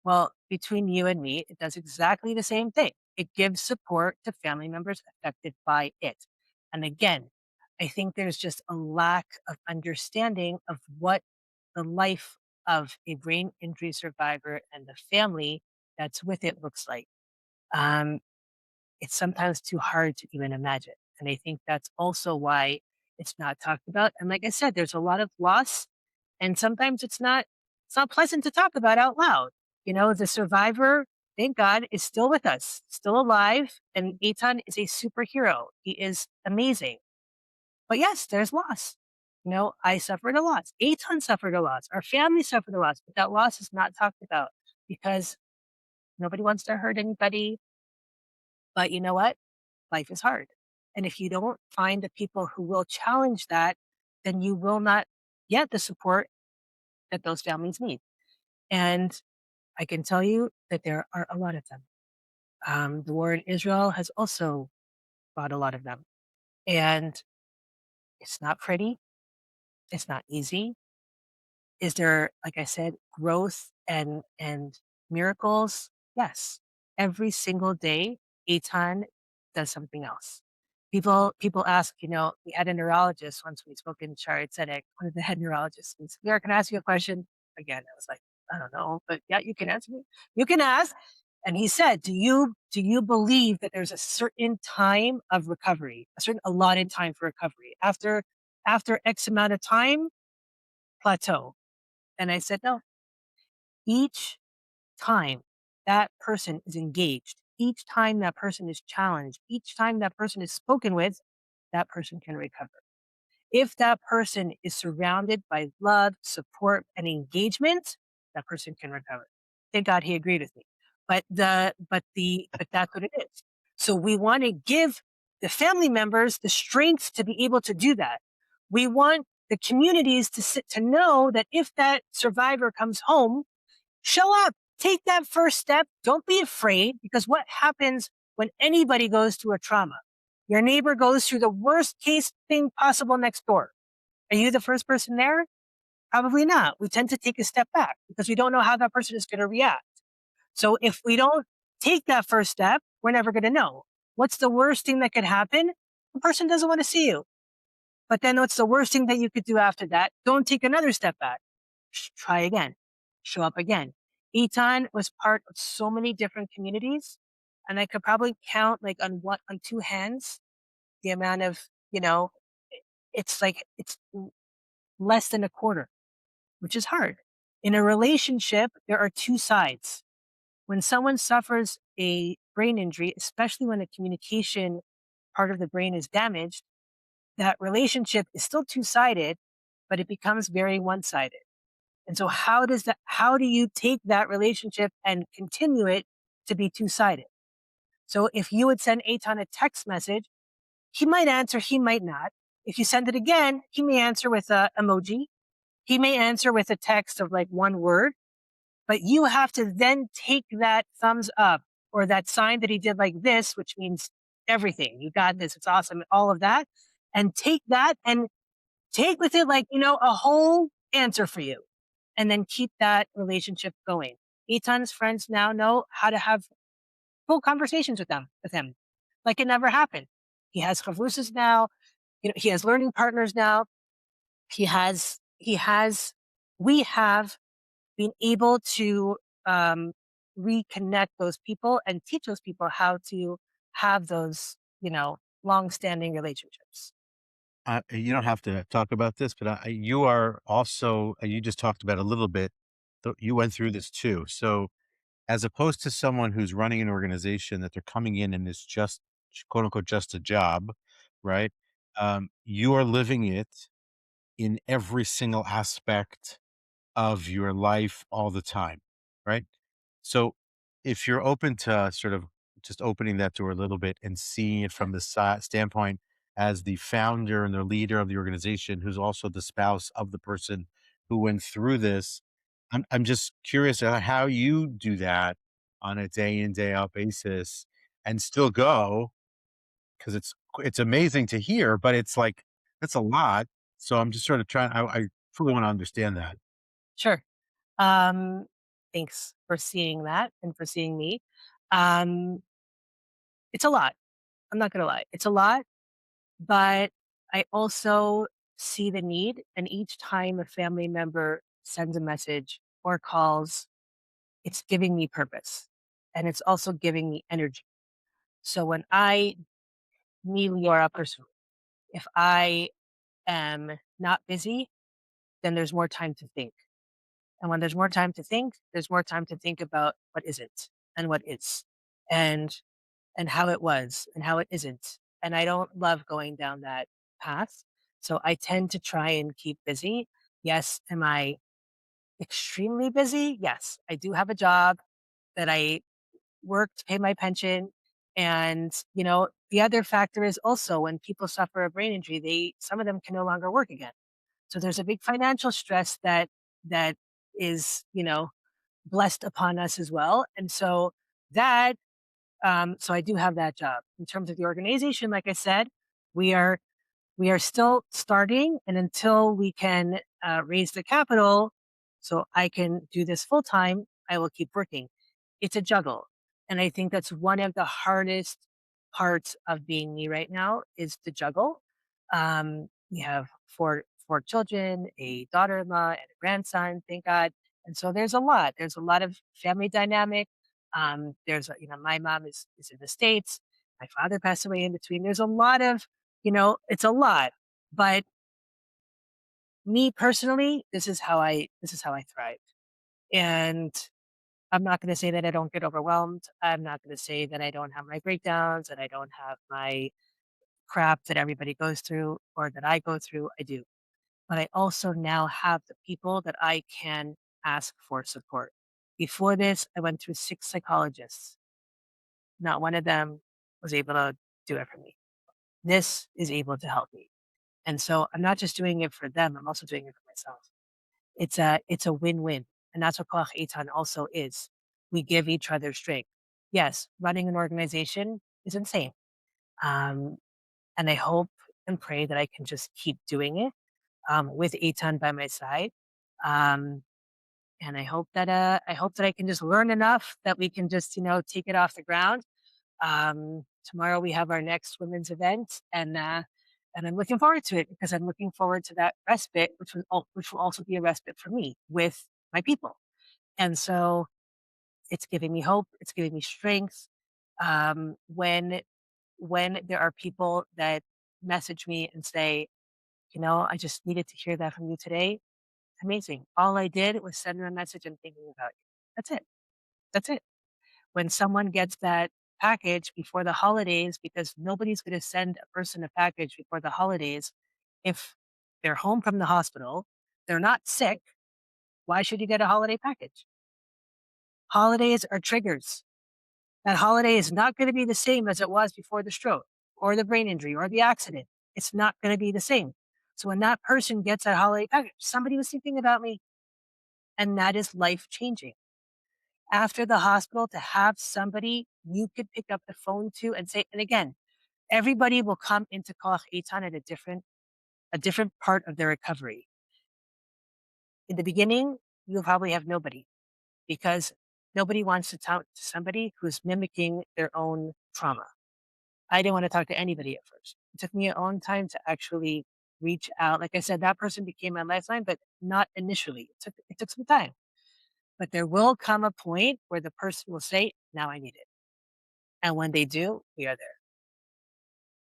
Well, between you and me, it does exactly the same thing. It gives support to family members affected by it. And again, I think there's just a lack of understanding of what the life of a brain injury survivor and the family that's with it looks like. Um, it's sometimes too hard to even imagine. And I think that's also why it's not talked about. And like I said, there's a lot of loss, and sometimes it's not pleasant to talk about out loud. The survivor, thank God, is still with us, still alive, and Eitan is a superhero. He is amazing. But yes, there's loss. I suffered a loss. Eitan suffered a loss. Our family suffered a loss, but that loss is not talked about because nobody wants to hurt anybody. But you know what? Life is hard. And if you don't find the people who will challenge that, then you will not get the support that those families need. And I can tell you that there are a lot of them. The war in Israel has also brought a lot of them. And it's not pretty. It's not easy. Is there, like I said, growth and miracles? Yes. Every single day, Eitan does something else. People ask, we had a neurologist once we spoke in Shari Tzedek, one of the head neurologists. And he said, Leora, can I ask you a question? Again, I was like, I don't know, but yeah, you can answer me. You can ask. And he said, do you believe that there's a certain time of recovery, a certain allotted time for recovery? After X amount of time, plateau. And I said, no. Each time that person is engaged, each time that person is challenged, each time that person is spoken with, that person can recover. If that person is surrounded by love, support, and engagement, that person can recover. Thank God he agreed with me. But that's what it is. So we want to give the family members the strength to be able to do that. We want the communities to know that if that survivor comes home, show up, take that first step. Don't be afraid, because what happens when anybody goes through a trauma? Your neighbor goes through the worst case thing possible next door. Are you the first person there? Probably not. We tend to take a step back because we don't know how that person is going to react. So if we don't take that first step, we're never going to know. What's the worst thing that could happen? The person doesn't want to see you. But then what's the worst thing that you could do after that? Don't take another step back. Try again. Show up again. Eitan was part of so many different communities, and I could probably count like on two hands the amount of, it's less than a quarter, which is hard. In a relationship, there are two sides. When someone suffers a brain injury, especially when the communication part of the brain is damaged, that relationship is still two-sided, but it becomes very one-sided. And so how do you take that relationship and continue it to be two-sided? So if you would send Eitan a text message, he might answer, he might not. If you send it again, he may answer with a emoji. He may answer with a text of like one word, but you have to then take that thumbs up or that sign that he did like this, which means everything. You got this. It's awesome. All of that. And take that and take with it like, a whole answer for you. And then keep that relationship going. Eitan's friends now know how to have full conversations with him. Like it never happened. He has chavruses now. He has learning partners now. We have been able to reconnect those people and teach those people how to have those, long-standing relationships. You don't have to talk about this, but you are also, you just talked about a little bit, you went through this too. So as opposed to someone who's running an organization that they're coming in and it's just quote unquote, just a job, right? You are living it in every single aspect of your life all the time, right? So if you're open to sort of just opening that door a little bit and seeing it from the standpoint as the founder and the leader of the organization, who's also the spouse of the person who went through this, I'm just curious how you do that on a day in, day out basis and still go, because it's amazing to hear, but it's like that's a lot. So I'm just sort of trying. I fully want to understand that. Sure. Um, Thanks for seeing that and for seeing me. Um, it's a lot. I'm not going to lie. It's a lot, but I also see the need. And each time a family member sends a message or calls, it's giving me purpose and it's also giving me energy. So when me, Leora, personally, if I am not busy, then there's more time to think. And when there's more time to think, there's more time to think about what isn't and what is and and how it was and how it isn't. And I don't love going down that path. So I tend to try and keep busy. Yes, am I extremely busy? Yes. I do have a job that I work to pay my pension. And, the other factor is also when people suffer a brain injury, some of them can no longer work again. So there's a big financial stress that is, blessed upon us as well. And so that, so I do have that job. In terms of the organization, like I said, we are we are still starting, and until we can raise the capital, so I can do this full time, I will keep working. It's a juggle, and I think that's one of the hardest parts of being me right now is the juggle. We have four children, a daughter-in-law, and a grandson, thank God. And so there's a lot. There's a lot of family dynamic. My mom is in the States. My father passed away in between. There's a lot of, it's a lot. But me personally, this is how I thrive. And I'm not going to say that I don't get overwhelmed. I'm not going to say that I don't have my breakdowns, that I don't have my crap that everybody goes through or that I go through. I do. But I also now have the people that I can ask for support. Before this, I went through 6 psychologists. Not one of them was able to do it for me. This is able to help me. And so I'm not just doing it for them, I'm also doing it for myself. It's a win-win. And that's what Koach Eitan also is. we give each other strength. Yes, running an organization is insane. Um, and I hope and pray that I can just keep doing it with Eitan by my side. Um, and I hope that I can just learn enough that we can just, take it off the ground. Tomorrow we have our next women's event, and I'm looking forward to it because I'm looking forward to that respite, which will also be a respite for me with my people. And so it's giving me hope. It's giving me strength. When there are people that message me and say, I just needed to hear that from you today. Amazing. All I did was send them a message and thinking about you. That's it. That's it. When someone gets that package before the holidays, because nobody's going to send a person a package before the holidays if they're home from the hospital, they're not sick. Why should you get a holiday package? Holidays are triggers. That holiday is not going to be the same as it was before the stroke or the brain injury or the accident. It's not going to be the same. So when that person gets that holiday package, somebody was thinking about me, and that is life changing. After the hospital, to have somebody you could pick up the phone to and say, and again, everybody will come into Koach Eitan at a different part of their recovery. In the beginning, you'll probably have nobody because nobody wants to talk to somebody who's mimicking their own trauma. I didn't want to talk to anybody at first. It took me a long time to actually reach out. Like I said, that person became my lifeline, but not initially. It took some time. But there will come a point where the person will say, now I need it. And when they do, we are there.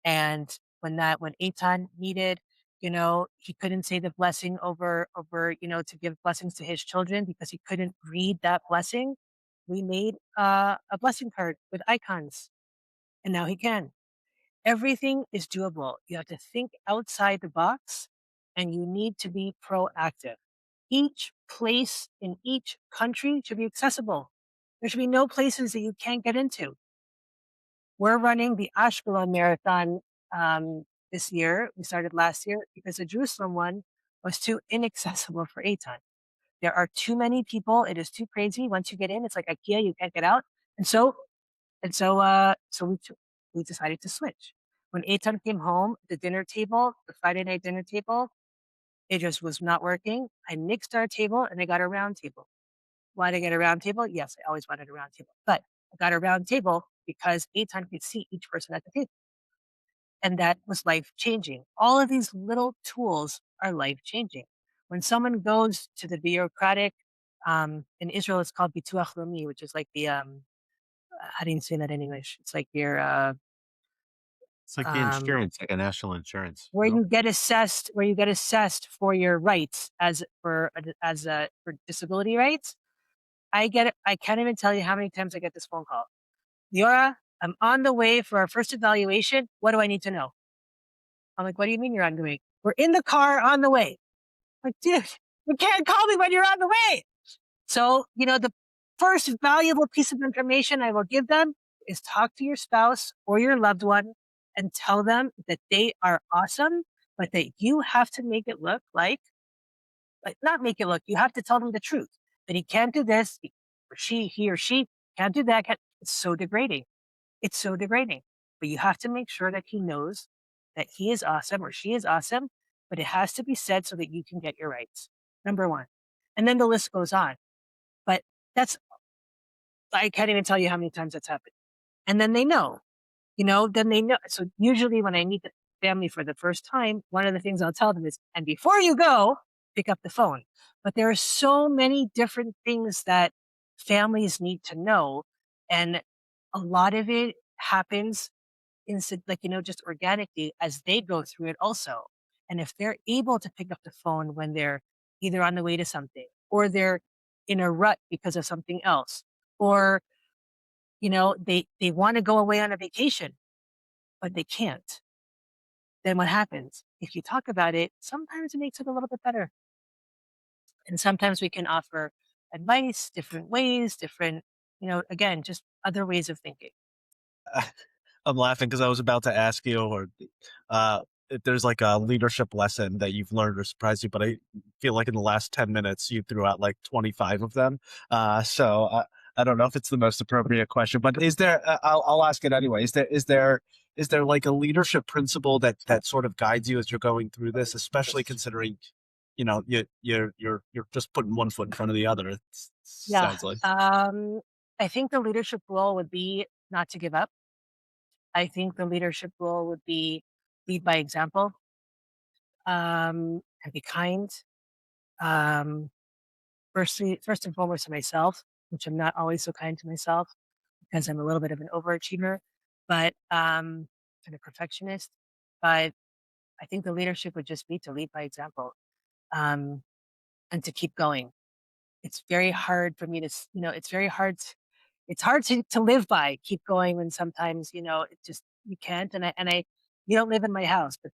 And when Eitan needed, he couldn't say the blessing over, to give blessings to his children because he couldn't read that blessing. We made a blessing card with icons, and now he can. Everything is doable. You have to think outside the box, and you need to be proactive. Each place in each country should be accessible. There should be no places that you can't get into. We're running the Ashkelon Marathon this year. We started last year because the Jerusalem one was too inaccessible for Eitan. There are too many people. It is too crazy. Once you get in, it's like IKEA. You can't get out. So we decided to switch. When Eitan came home, the dinner table, the Friday night dinner table, it just was not working. I nixed our table and I got a round table. Why did I get a round table? Yes, I always wanted a round table, but I got a round table because Eitan could see each person at the table. And that was life changing. All of these little tools are life changing. When someone goes to the bureaucratic, in Israel, it's called Bituach Leumi, which is like the, how do you say that in English? It's like your, It's like the um, insurance, like a national insurance. where No? you get assessed for your rights for disability rights. I get it. I can't even tell you how many times I get this phone call. Leora, I'm on the way for our first evaluation. What do I need to know? I'm like, what do you mean you're on the way? We're in the car on the way. I'm like, dude, you can't call me when you're on the way. So, the first valuable piece of information I will give them is talk to your spouse or your loved one and tell them that they are awesome, but that you have to make it look not make it look, you have to tell them the truth that he can't do this, he or she can't do that. It's so degrading. It's so degrading. But you have to make sure that he knows that he is awesome or she is awesome, but it has to be said so that you can get your rights. Number one. And then the list goes on. But that's, I can't even tell you how many times that's happened. And then they know, then they know. So usually when I meet the family for the first time, one of the things I'll tell them is, and before you go, pick up the phone. But there are so many different things that families need to know. And a lot of it happens just organically as they go through it also. And if they're able to pick up the phone when they're either on the way to something or they're in a rut because of something else, or, they want to go away on a vacation, but they can't, then what happens? If you talk about it, sometimes it makes it a little bit better. And sometimes we can offer advice, different ways, different, again, just other ways of thinking. I'm laughing because I was about to ask you, or if there's like a leadership lesson that you've learned or surprised you, but I feel like in the last 10 minutes you threw out like 25 of them. So I don't know if it's the most appropriate question, but is there? I'll ask it anyway. Is there like a leadership principle that sort of guides you as you're going through this, especially considering, you're just putting one foot in front of the other. It Yeah. sounds like. I think the leadership role would be not to give up. I think the leadership role would be lead by example, and be kind. Um, first and foremost to myself, which I'm not always so kind to myself because I'm a little bit of an overachiever, but and a perfectionist. But I think the leadership would just be to lead by example, um, and to keep going. It's very hard for me to, it's very hard. It's hard to live by, keep going when sometimes, it just, you can't. And you don't live in my house, but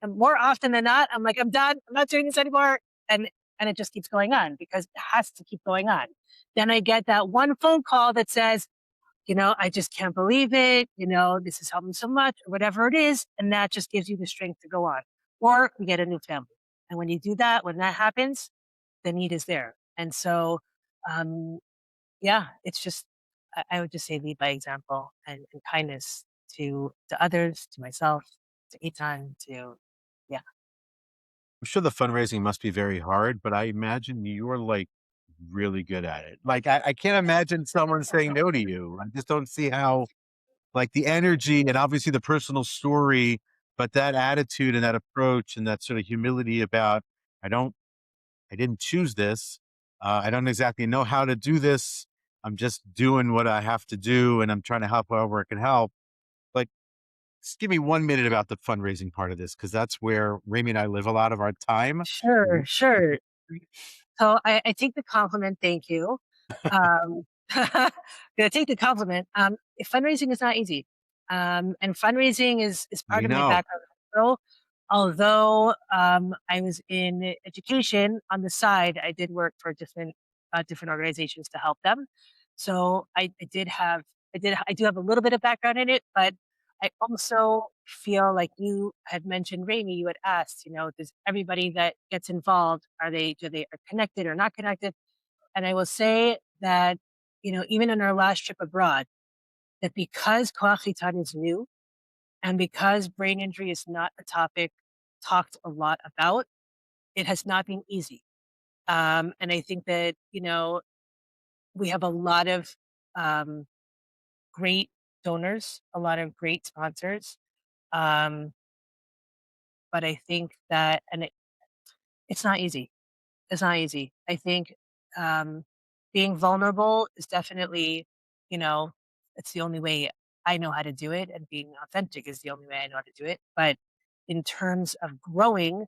more often than not, I'm like, I'm done. I'm not doing this anymore. And it just keeps going on because it has to keep going on. Then I get that one phone call that says, I just can't believe it. This has helped me so much, or whatever it is. And that just gives you the strength to go on. Or we get a new family. And when you do that, when that happens, the need is there. And so, um, yeah, it's just, I would just say lead by example and kindness to others, to myself, to Eitan, yeah. I'm sure the fundraising must be very hard, but I imagine you're like really good at it. Like I can't imagine someone saying no to you. I just don't see how, like, the energy and obviously the personal story, but that attitude and that approach and that sort of humility about, I don't, I didn't choose this. I don't exactly know how to do this. I'm just doing what I have to do and I'm trying to help however I can help. Like, just give me 1 minute about the fundraising part of this, because that's where Raimy and I live a lot of our time. Sure, sure. So I take the compliment. Thank you. Um, I take the compliment. Fundraising is not easy. And fundraising is We part of my know. background. Although I was in education on the side, I did work for different organizations to help them. So I do have a little bit of background in it, but I also feel like you had mentioned, Rainy, you had asked, does everybody that gets involved, do they are connected or not connected? And I will say that, even in our last trip abroad, that because Koach Eitan is new and because brain injury is not a topic talked a lot about, it has not been easy. And I think that, we have a lot of um, great donors, a lot of great sponsors. Um, but I think that, it's not easy. It's not easy. I think um, being vulnerable is definitely, you know, it's the only way I know how to do it, and being authentic is the only way I know how to do it. But in terms of growing,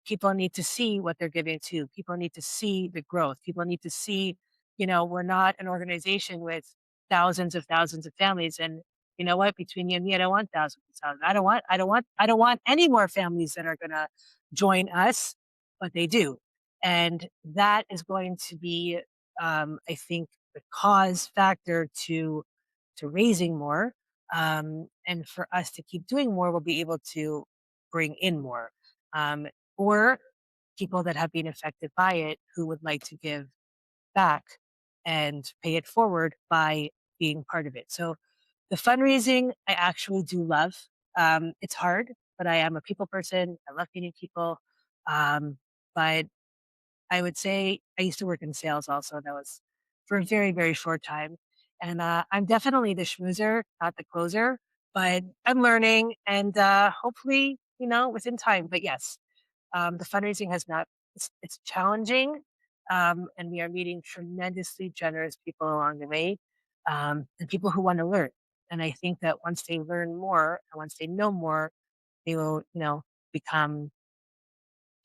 people need to see what they're giving to. People need to see the growth. People need to see, we're not an organization with thousands of families. And you know what? Between you and me, I don't want thousands. I don't want any more families that are going to join us, but they do. And that is going to be, I think, the cause factor to raising more. And for us to keep doing more, we'll be able to bring in more, um, or people that have been affected by it who would like to give back and pay it forward by being part of it. So the fundraising, I actually do love. It's hard, but I am a people person. I love meeting people. Um, but I would say I used to work in sales also. That was for a very, very short time. And I'm definitely the schmoozer, not the closer, but I'm learning and hopefully, within time. But yes, the fundraising has not, it's challenging. And we are meeting tremendously generous people along the way, and people who want to learn. And I think that once they learn more and once they know more, they will, become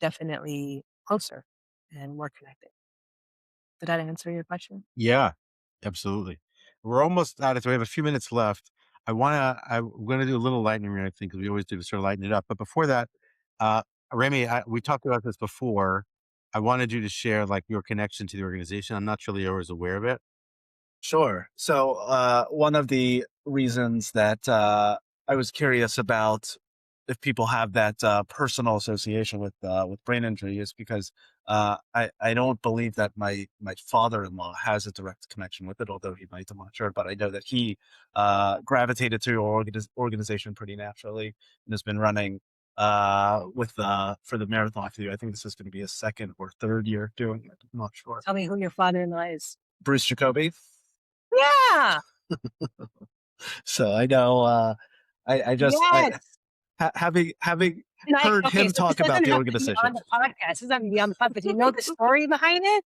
definitely closer and more connected. Did that answer your question? Yeah, absolutely. We're almost out of time. We have a few minutes left. I'm gonna do a little lightning round, I think, because we always do to sort of lighten it up. But before that, uh, Remy, we talked about this before. I wanted you to share like your connection to the organization. I'm not sure Leora is aware of it. Sure. So one of the reasons that I was curious about if people have that personal association with brain injury is because I don't believe that my father-in-law has a direct connection with it, although he might. I'm not sure, but I know that he gravitated to your organization pretty naturally and has been running for the marathon for you. I think this is going to be his second or third year doing it. I'm not sure. Tell me who your father-in-law is. Bruce Jacoby. Yeah. So I know. I just Yes. having And heard okay, him so this talk about doesn't the have to be organization. on the podcast. This doesn't have to be on the podcast, but you know the story behind it?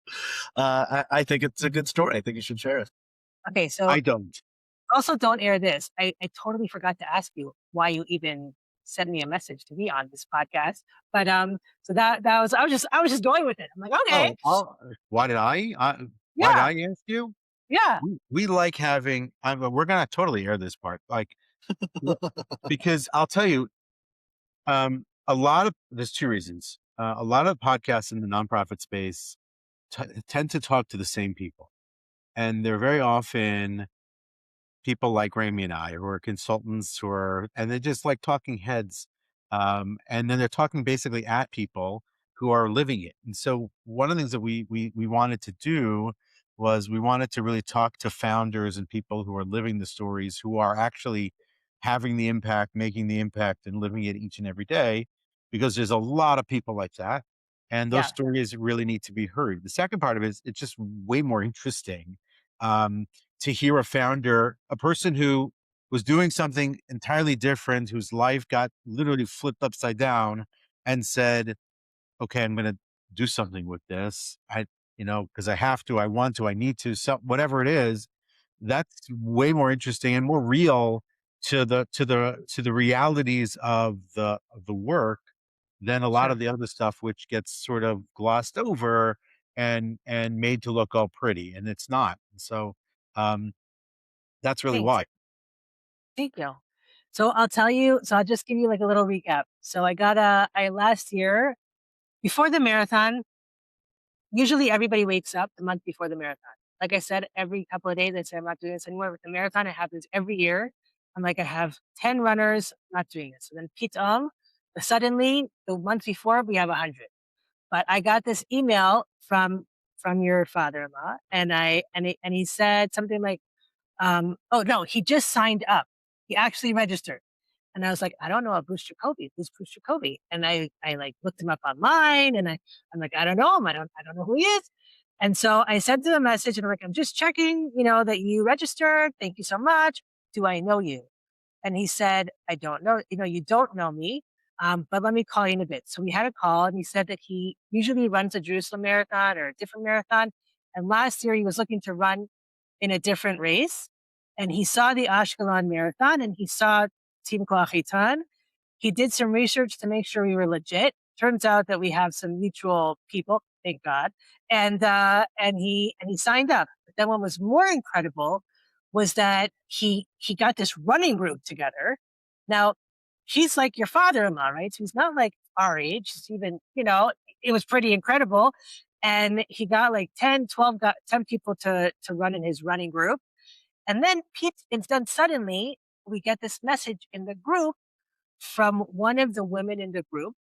I think it's a good story. I think you should share it. Okay, so I don't. also don't air this. I totally forgot to ask you why you even sent me a message to be on this podcast. But so that was I was just going with it. I'm like, okay, Why did I? Why did yeah, I ask you? yeah, We like having. We're gonna totally air this part, like because I'll tell you, there's two reasons. A lot of podcasts in the nonprofit space tend to talk to the same people, and they're very often people like Raimy and I, who are consultants, and they're just like talking heads. And then they're talking basically at people who are living it. And so one of the things that we wanted to do was we wanted to really talk to founders and people who are living the stories, who are actually having the impact, making the impact, and living it each and every day, because there's a lot of people like that. And those yeah, stories really need to be heard. The second part of it is it's just way more interesting. Um, to hear a founder, a person who was doing something entirely different, whose life got literally flipped upside down and said, okay, I'm going to do something with this. Because I have to, I want to, I need to, so whatever it is, that's way more interesting and more real to the realities of the work than a lot sure. of the other stuff, which gets sort of glossed over and made to look all pretty, and it's not. So um, that's really Thanks, why. thank you. So I'll tell you. So I'll just give you like a little recap. So I last year before the marathon. Usually everybody wakes up the month before the marathon. Like I said, every couple of days I say I'm not doing this anymore. With the marathon, it happens every year. I'm like, I have 10 runners, not doing this. So then suddenly the month before we have 100. But I got this email from your father-in-law, and he said something like, oh no, he just signed up. He actually registered. And I was like, I don't know a Bruce Jacoby. Who's Bruce Jacoby? And I like looked him up online, and I'm like, I don't know him. I don't know who he is. And so I sent him a message, and I'm like, I'm just checking, that you registered. Thank you so much. Do I know you? And he said, I don't know. You don't know me, but let me call you in a bit. So we had a call, and he said that he usually runs a Jerusalem marathon or a different marathon. And last year he was looking to run in a different race. And he saw the Ashkelon marathon, and he saw Team Koach Eitan. He did some research to make sure we were legit. Turns out that we have some mutual people, thank God. And he signed up. But then what was more incredible was that he got this running group together. Now, he's like your father-in-law, right? So he's not like our age. He's even, it was pretty incredible. And he got like 10, 10 people to run in his running group. And then suddenly we get this message in the group from one of the women in the group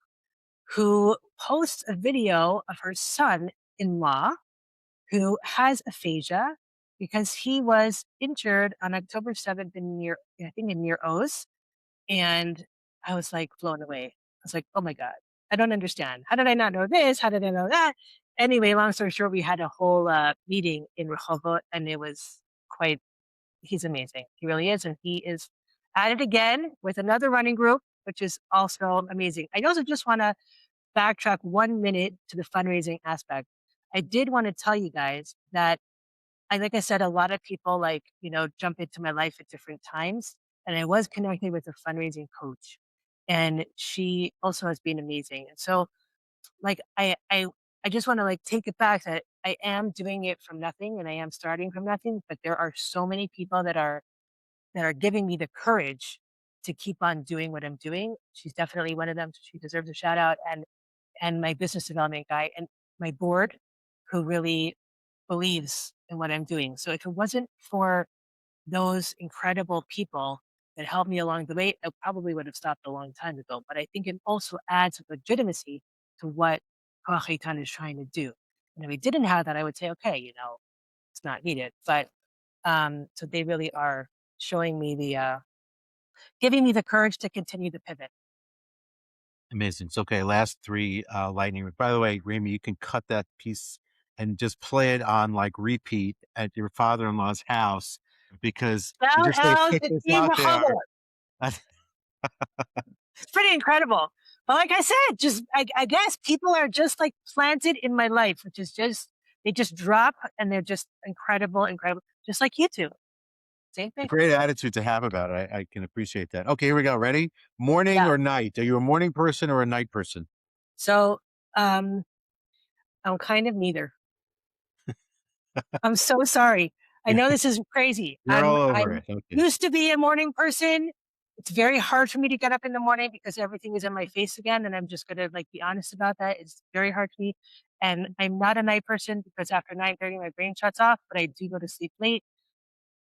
who posts a video of her son-in-law who has aphasia because he was injured on October 7th in near Oz. And I was like blown away. I was like, oh my God, I don't understand. How did I not know this? How did I know that? Anyway, long story short, we had a whole meeting in Rehovot, and it was he's amazing. He really is. And he is at it again with another running group, which is also amazing. I also just want to backtrack 1 minute to the fundraising aspect. I did want to tell you guys that like I said, a lot of people jump into my life at different times. And I was connected with a fundraising coach, and she also has been amazing. And so like I just want to take it back that I am doing it from nothing, and I am starting from nothing, but there are so many people that are giving me the courage to keep on doing what I'm doing. She's definitely one of them. She deserves a shout out. And my business development guy and my board, who really believes in what I'm doing. So if it wasn't for those incredible people, that helped me along the way, I probably would have stopped a long time ago. But I think it also adds legitimacy to what Koach Eitan is trying to do. And if we didn't have that, I would say, okay, it's not needed. But so they really are showing me giving me the courage to continue to pivot. Amazing. So, okay, last three lightning. By the way, Raimy, you can cut that piece and just play it on like repeat at your father-in-law's house because you Shout just say out put to this Team out there. Muhammad. It's pretty incredible. But like I said, just I guess people are just like planted in my life, which is they just drop and they're just incredible, just like you two. Same A thing. great attitude to have about it. I can appreciate that. Okay, here we go. Ready? Morning Yeah. or night? Are you a morning person or a night person? So I'm kind of neither. I'm so sorry. I know this is crazy. You're all over I'm it. Okay. used to be a morning person. It's very hard for me to get up in the morning because everything is in my face again. And I'm just gonna be honest about that. It's very hard for me. And I'm not a night person because after 9:30 my brain shuts off, but I do go to sleep late.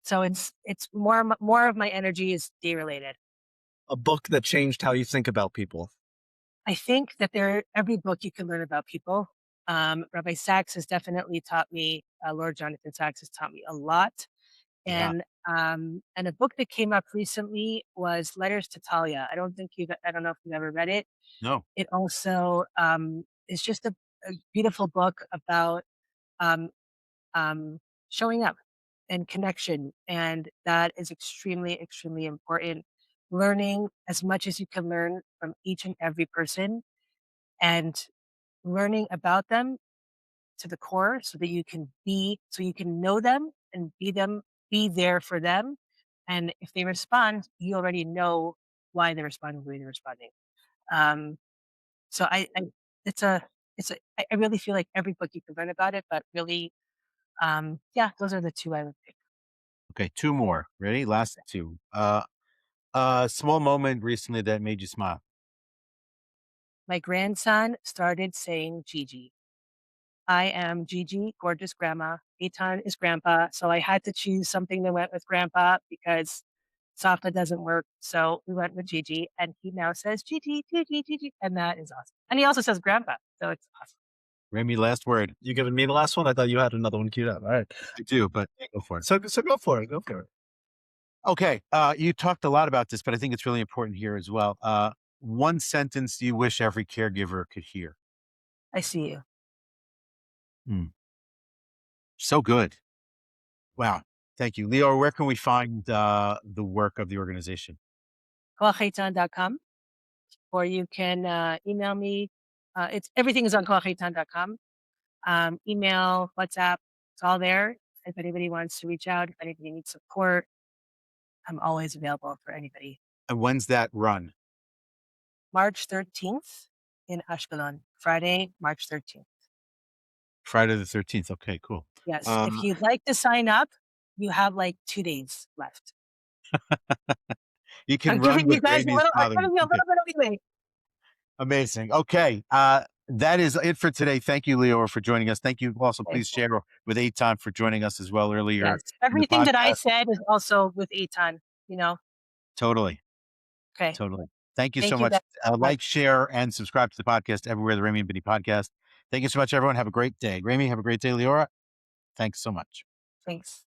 So it's more of my energy is day related. A book that changed how you think about people. I think that every book you can learn about people. Rabbi Sachs has definitely taught me. Lord Jonathan Sachs has taught me a lot. Yeah. And a book that came up recently was Letters to Talia. I don't know if you've ever read it. No. It also is just a beautiful book about um, showing up and connection, and that is extremely, extremely important. Learning as much as you can learn from each and every person, and learning about them to the core so that you can know them and be there for them. And if they respond, you already know why they're responding the way they're responding. Um, so it's a, I really feel like every book you can learn about it, but really, yeah, those are the two I would pick. Okay, two more. Ready? Last two. Small moment recently that made you smile. My grandson started saying Gigi. I am Gigi, gorgeous grandma. Eitan is grandpa. So I had to choose something that went with grandpa because Safta doesn't work. So we went with Gigi, and he now says Gigi, Gigi, Gigi. And that is awesome. And he also says grandpa. So it's awesome. Raimy, last word. You giving me the last one? I thought you had another one queued up. All right. I do, but go for it. So go for it. Go for it. Okay. You talked a lot about this, but I think it's really important here as well. One sentence you wish every caregiver could hear. I see you. So good. Wow. Thank you. Leo, where can we find the work of the organization? koacheitan.com, or you can email me. Everything is on koacheitan.com. Email, WhatsApp, it's all there. If anybody wants to reach out, if anybody needs support, I'm always available for anybody. And when's that run? March 13th in Ashkelon, Friday, March 13th. Friday the 13th. Okay, cool. Yes. If you'd like to sign up, you have like 2 days left. You can I'm run giving you with guys Raimy's father. a little bit of leeway. Amazing. Okay. That is it for today. Thank you, Leo, for joining us. Thank you. Also, please share with Eitan for joining us as well earlier. Yes. Everything that I said is also with Eitan, Totally. Okay. Totally. Thank you Thank so you, much. Like, share, and subscribe to the podcast everywhere, the Raimy Bini Podcast. Thank you so much, everyone. Have a great day. Raimy, have a great day. Leora, thanks so much. Thanks.